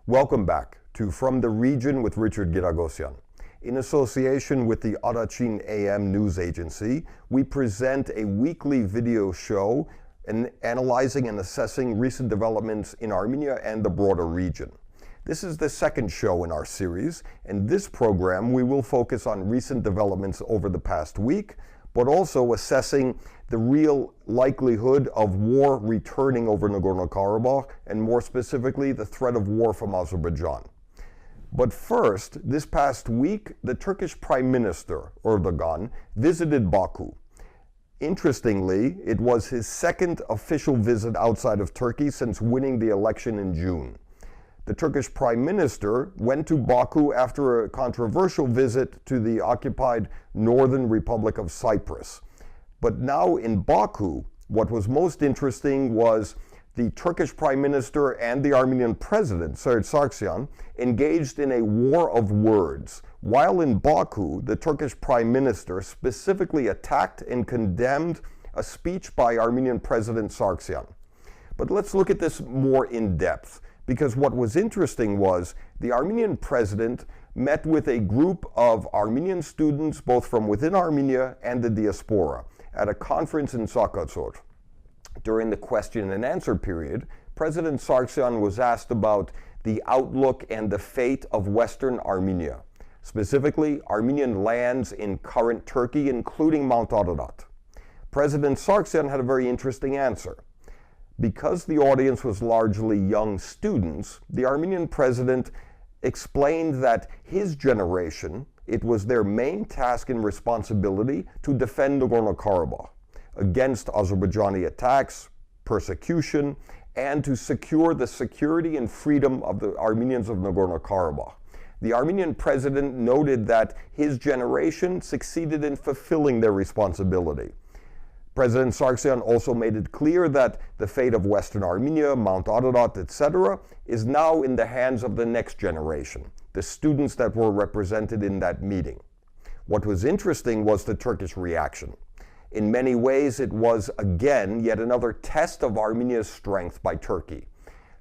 Welcome back to From the Region with Richard Giragosian. In association with the Arachin AM news agency, we present a weekly video show analyzing and assessing recent developments in Armenia and the broader region. This is the second show in our series. In this program, we will focus on recent developments over the past week, but also assessing the real likelihood of war returning over Nagorno-Karabakh, and more specifically, the threat of war from Azerbaijan. But first, this past week, the Turkish Prime Minister, Erdogan, visited Baku. Interestingly, it was his second official visit outside of Turkey since winning the election in June. The Turkish Prime Minister went to Baku after a controversial visit to the occupied Northern Republic of Cyprus. But now in Baku, what was most interesting was the Turkish Prime Minister and the Armenian President, Sargsyan, engaged in a war of words. While in Baku, the Turkish Prime Minister specifically attacked and condemned a speech by Armenian President Sargsyan. But let's look at this more in depth, because what was interesting was the Armenian president met with a group of Armenian students, both from within Armenia and the diaspora, at a conference in Sakatsor. During the question and answer period, President Sargsyan was asked about the outlook and the fate of Western Armenia, specifically Armenian lands in current Turkey, including Mount Ararat. President Sargsyan had a very interesting answer. Because the audience was largely young students, the Armenian president explained that his generation, it was their main task and responsibility to defend Nagorno-Karabakh against Azerbaijani attacks, persecution, and to secure the security and freedom of the Armenians of Nagorno-Karabakh. The Armenian president noted that his generation succeeded in fulfilling their responsibility. President Sargsyan also made it clear that the fate of Western Armenia, Mount Ararat, etc., is now in the hands of the next generation, the students that were represented in that meeting. What was interesting was the Turkish reaction. In many ways, it was, again, yet another test of Armenia's strength by Turkey.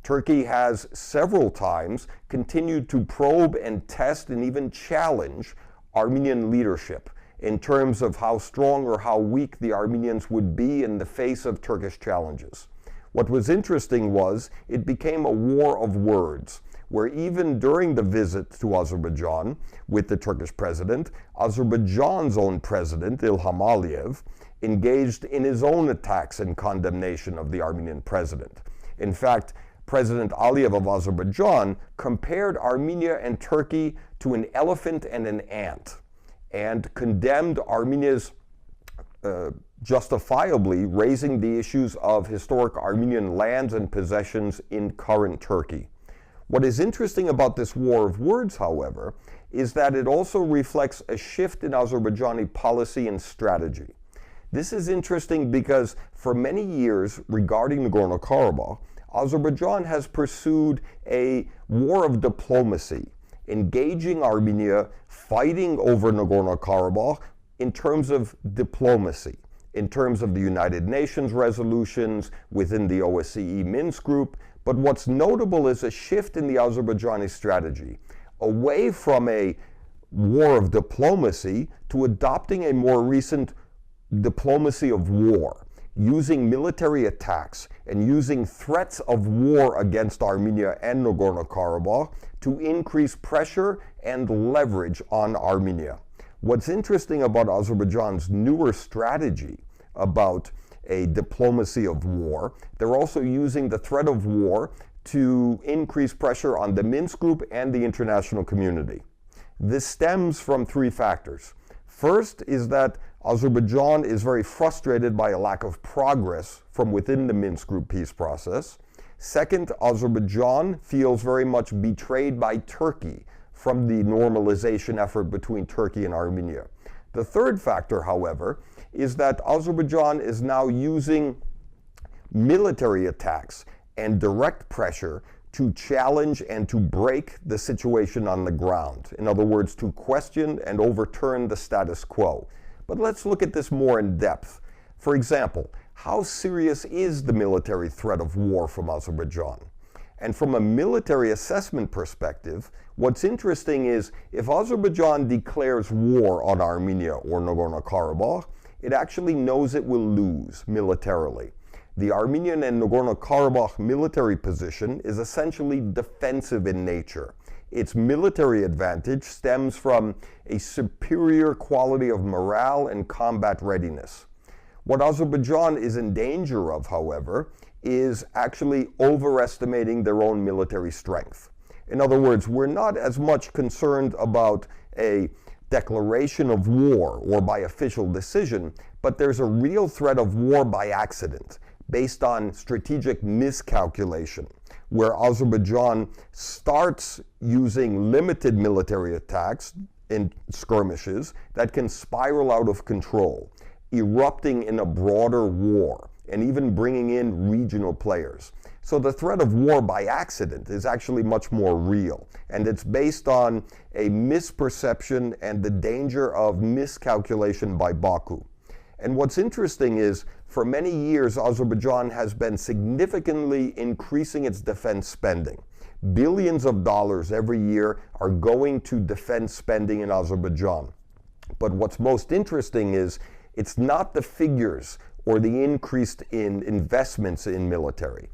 Turkey has several times continued to probe and test and even challenge Armenian leadership in terms of how strong or how weak the Armenians would be in the face of Turkish challenges. What was interesting was it became a war of words, where even during the visit to Azerbaijan with the Turkish president, Azerbaijan's own president, Ilham Aliyev, engaged in his own attacks and condemnation of the Armenian president. In fact, President Aliyev of Azerbaijan compared Armenia and Turkey to an elephant and an ant, and condemned Armenia's justifiably raising the issues of historic Armenian lands and possessions in current Turkey. What is interesting about this war of words, however, is that it also reflects a shift in Azerbaijani policy and strategy. This is interesting because for many years regarding Nagorno-Karabakh, Azerbaijan has pursued a war of diplomacy, engaging Armenia, fighting over Nagorno-Karabakh in terms of diplomacy, in terms of the United Nations resolutions within the OSCE Minsk group. But what's notable is a shift in the Azerbaijani strategy, away from a war of diplomacy to adopting a more recent diplomacy of war, using military attacks and using threats of war against Armenia and Nagorno-Karabakh to increase pressure and leverage on Armenia. What's interesting about Azerbaijan's newer strategy about a diplomacy of war, they're also using the threat of war to increase pressure on the Minsk group and the international community. This stems from three factors. First is that Azerbaijan is very frustrated by a lack of progress from within the Minsk group peace process. Second, Azerbaijan feels very much betrayed by Turkey from the normalization effort between Turkey and Armenia. The third factor, however, is that Azerbaijan is now using military attacks and direct pressure to challenge and to break the situation on the ground. In other words, to question and overturn the status quo. But let's look at this more in depth. For example, how serious is the military threat of war from Azerbaijan? And from a military assessment perspective, what's interesting is if Azerbaijan declares war on Armenia or Nagorno-Karabakh, it actually knows it will lose militarily. The Armenian and Nagorno-Karabakh military position is essentially defensive in nature. Its military advantage stems from a superior quality of morale and combat readiness. What Azerbaijan is in danger of, however, is actually overestimating their own military strength. In other words, we're not as much concerned about a declaration of war or by official decision, but there's a real threat of war by accident based on strategic miscalculation, where Azerbaijan starts using limited military attacks in skirmishes that can spiral out of control, erupting in a broader war, and even bringing in regional players. So the threat of war by accident is actually much more real, and it's based on a misperception and the danger of miscalculation by Baku. And what's interesting is, for many years, Azerbaijan has been significantly increasing its defense spending. Billions of dollars every year are going to defense spending in Azerbaijan. But what's most interesting is, it's not the figures or the increase in investments in military.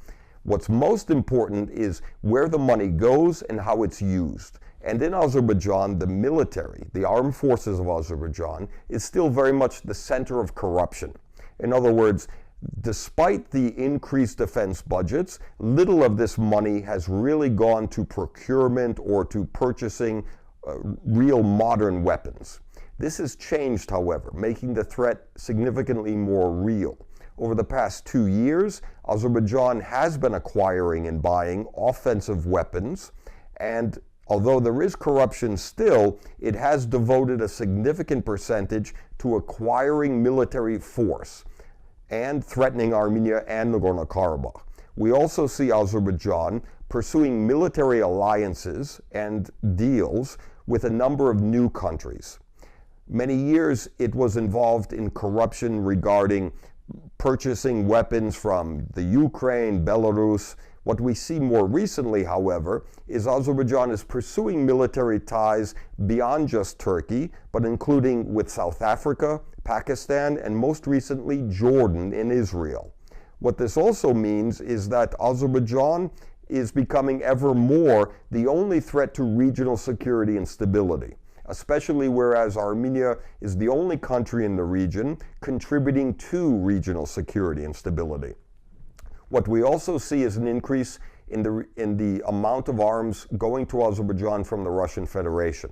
What's most important is where the money goes and how it's used. And in Azerbaijan, the military, the armed forces of Azerbaijan, is still very much the center of corruption. In other words, despite the increased defense budgets, little of this money has really gone to procurement or to purchasing real modern weapons. This has changed, however, making the threat significantly more real. Over the past 2 years, Azerbaijan has been acquiring and buying offensive weapons, and although there is corruption still, it has devoted a significant percentage to acquiring military force and threatening Armenia and Nagorno-Karabakh. We also see Azerbaijan pursuing military alliances and deals with a number of new countries. Many years it was involved in corruption regarding purchasing weapons from the Ukraine, Belarus. What we see more recently, however, is Azerbaijan is pursuing military ties beyond just Turkey, but including with South Africa, Pakistan, and most recently Jordan and Israel. What this also means is that Azerbaijan is becoming ever more the only threat to regional security and stability, especially whereas Armenia is the only country in the region contributing to regional security and stability. What we also see is an increase in the amount of arms going to Azerbaijan from the Russian Federation.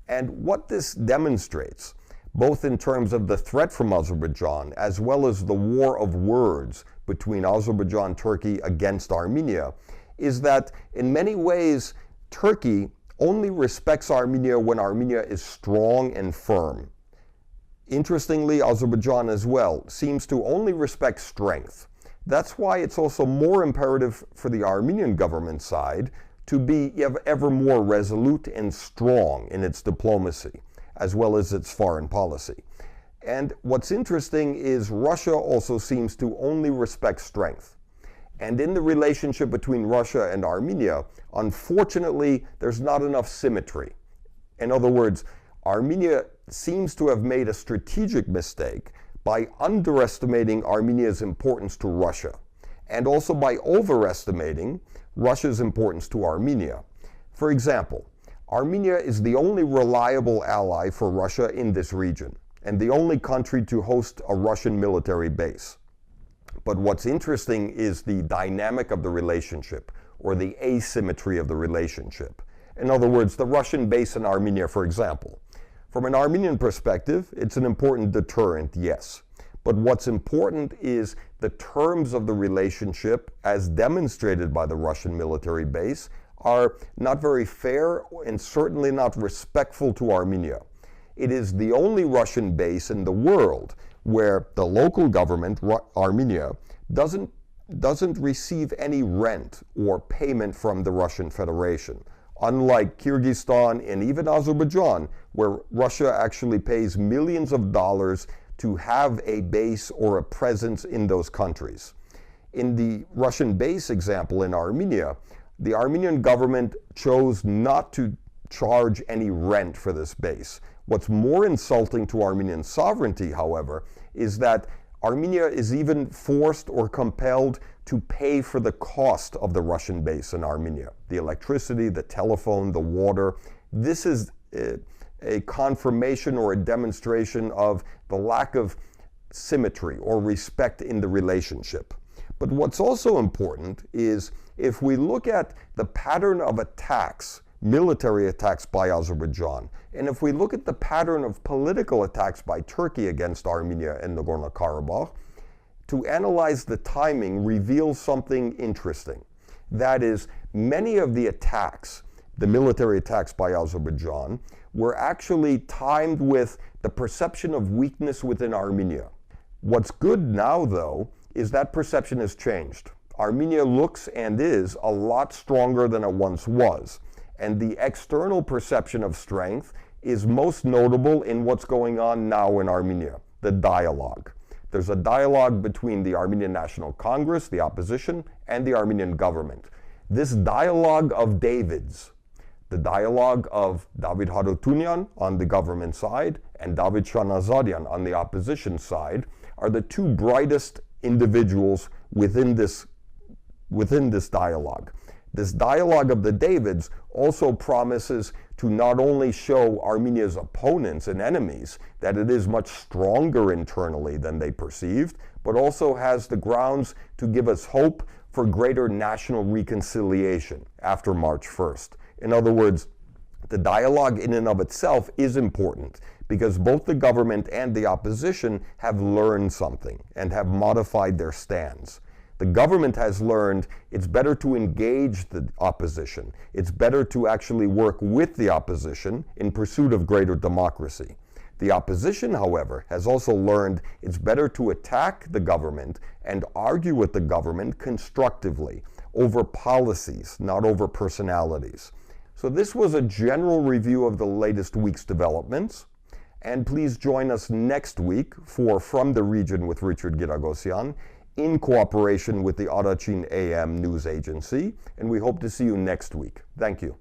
And what this demonstrates, both in terms of the threat from Azerbaijan as well as the war of words between Azerbaijan and Turkey against Armenia, is that in many ways Turkey only respects Armenia when Armenia is strong and firm. Interestingly, Azerbaijan as well seems to only respect strength. That's why it's also more imperative for the Armenian government side to be ever more resolute and strong in its diplomacy, as well as its foreign policy. And what's interesting is Russia also seems to only respect strength. And in the relationship between Russia and Armenia, unfortunately, there's not enough symmetry. In other words, Armenia seems to have made a strategic mistake by underestimating Armenia's importance to Russia, and also by overestimating Russia's importance to Armenia. For example, Armenia is the only reliable ally for Russia in this region, and the only country to host a Russian military base. But what's interesting is the dynamic of the relationship, or the asymmetry of the relationship. In other words, the Russian base in Armenia, for example. From an Armenian perspective, it's an important deterrent, yes. But what's important is the terms of the relationship, as demonstrated by the Russian military base, are not very fair and certainly not respectful to Armenia. It is the only Russian base in the world where the local government, Armenia, doesn't receive any rent or payment from the Russian Federation. Unlike Kyrgyzstan and even Azerbaijan, where Russia actually pays millions of dollars to have a base or a presence in those countries. In the Russian base example in Armenia, The Armenian government chose not to charge any rent for this base. What's more insulting to Armenian sovereignty, however, is that Armenia is even forced or compelled to pay for the cost of the Russian base in Armenia. The electricity, the telephone, the water. This is a confirmation or a demonstration of the lack of symmetry or respect in the relationship. But what's also important is if we look at the pattern of attacks, military attacks by Azerbaijan, and if we look at the pattern of political attacks by Turkey against Armenia and Nagorno-Karabakh, to analyze the timing reveals something interesting. That is, many of the attacks, the military attacks by Azerbaijan, were actually timed with the perception of weakness within Armenia. What's good now, though, is that perception has changed. Armenia looks and is a lot stronger than it once was. And the external perception of strength is most notable in what's going on now in Armenia, the dialogue. There's a dialogue between the Armenian National Congress, the opposition, and the Armenian government. This dialogue of Davids, the dialogue of David Harutyunyan on the government side and David Shanazadyan on the opposition side, are the two brightest individuals within this dialogue. This dialogue of the Davids also promises to not only show Armenia's opponents and enemies that it is much stronger internally than they perceived, but also has the grounds to give us hope for greater national reconciliation after March 1st. In other words, the dialogue in and of itself is important because both the government and the opposition have learned something and have modified their stands. The government has learned it's better to engage the opposition. It's better to actually work with the opposition in pursuit of greater democracy. The opposition, however, has also learned it's better to attack the government and argue with the government constructively over policies, not over personalities. So this was a general review of the latest week's developments. And please join us next week for From the Region with Richard Giragosian, in cooperation with the Armenian AM news agency, and we hope to see you next week. Thank you.